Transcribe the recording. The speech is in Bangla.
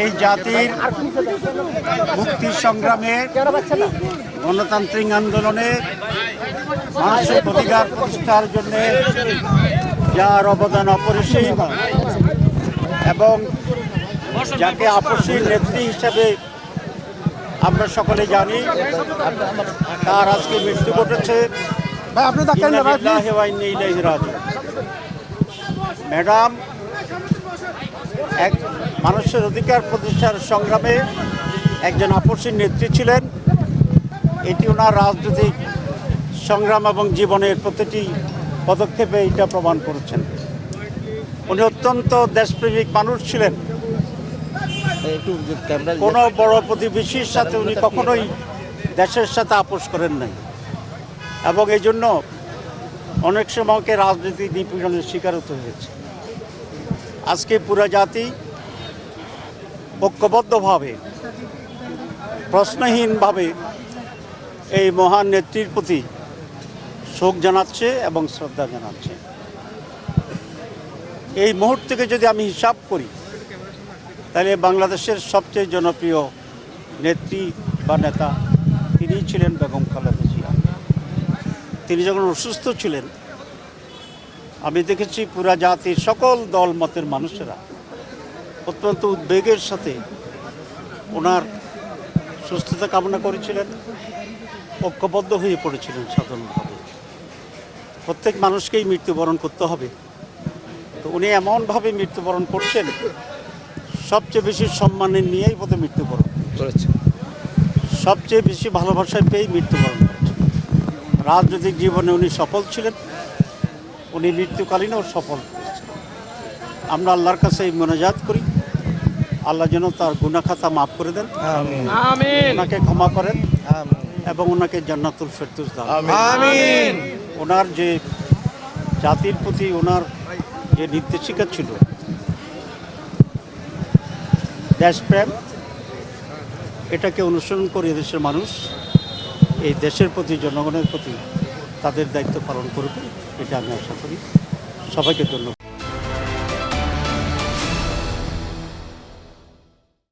এই জাতির মুক্তি সংগ্রামে, গণতান্ত্রিক আন্দোলনে, মানুষের অধিকার প্রতিষ্ঠার জন্য যার অবদান অপরিসীম এবং যাকে আপসীর নেত্রী হিসাবে আমরা সকলে জানি, তার আজকে মৃত্যু ঘটেছে। ম্যাডাম এক মানুষের অধিকার প্রতিষ্ঠার সংগ্রামে একজন আপসীর নেত্রী ছিলেন। এটি ওনার রাজনৈতিক সংগ্রাম এবং জীবনের প্রতিটি পদক্ষেপে এটা প্রমাণ করেছেন। উনি অত্যন্ত দেশপ্রেমিক মানুষ ছিলেন। কোনো বড় প্রতিবেশীর সাথে উনি কখনোই দেশের সাথে আপোষ করেন নাই এবং এই জন্য অনেক সময়কে রাজনৈতিক নিপীড়নের শিকার হতে হয়েছে। আজকে পুরা জাতি ঐক্যবদ্ধভাবে, প্রশ্নহীনভাবে এই মহান নেত্রীর প্রতি শোক জানাচ্ছে এবং শ্রদ্ধা জানাচ্ছে। এই মুহূর্তকে যদি আমি হিসাব করি, তাহলে বাংলাদেশের সবচেয়ে জনপ্রিয় নেত্রী বা নেতা তিনিই ছিলেন বেগম খালেদা জিয়া। তিনি যখন অসুস্থ ছিলেন, আমি দেখেছি পুরা জাতির সকল দল মতের মানুষেরা অত্যন্ত উদ্বেগের সাথে ওনার সুস্থতা কামনা করেছিলেন, ঐক্যবদ্ধ হয়ে পড়েছিলেন। সাধারণভাবে প্রত্যেক মানুষকেই মৃত্যুবরণ করতে হবে, তো উনি এমনভাবে মৃত্যুবরণ করছেন, সবচেয়ে বেশি সম্মানের নিয়েই বোধহয় মৃত্যুবরণ করেছেন, সবচেয়ে বেশি ভালোবাসায় পেয়েই মৃত্যুবরণ করেছেন। রাজনৈতিক জীবনে উনি সফল ছিলেন, উনি মৃত্যুকালীনও সফল হয়েছেন। আমরা আল্লাহর কাছে এই মোনাজাত করি, আল্লাহ যেন তার গুনাহ-খাতা মাফ করে দেন, ওনাকে ক্ষমা করেন এবং ওনাকে জান্নাতুল ফেরদৌস দান করেন। ওনার যে জাতির প্রতি ওনার যে নির্দেশিকা ছিল, দেশপ্রেম, এটাকে অনুসরণ করে দেশের মানুষ এই দেশের প্রতি, জনগণের প্রতি তাদের দায়িত্ব পালন করবে, এটা আমি আশা করি। সবাইকে ধন্যবাদ।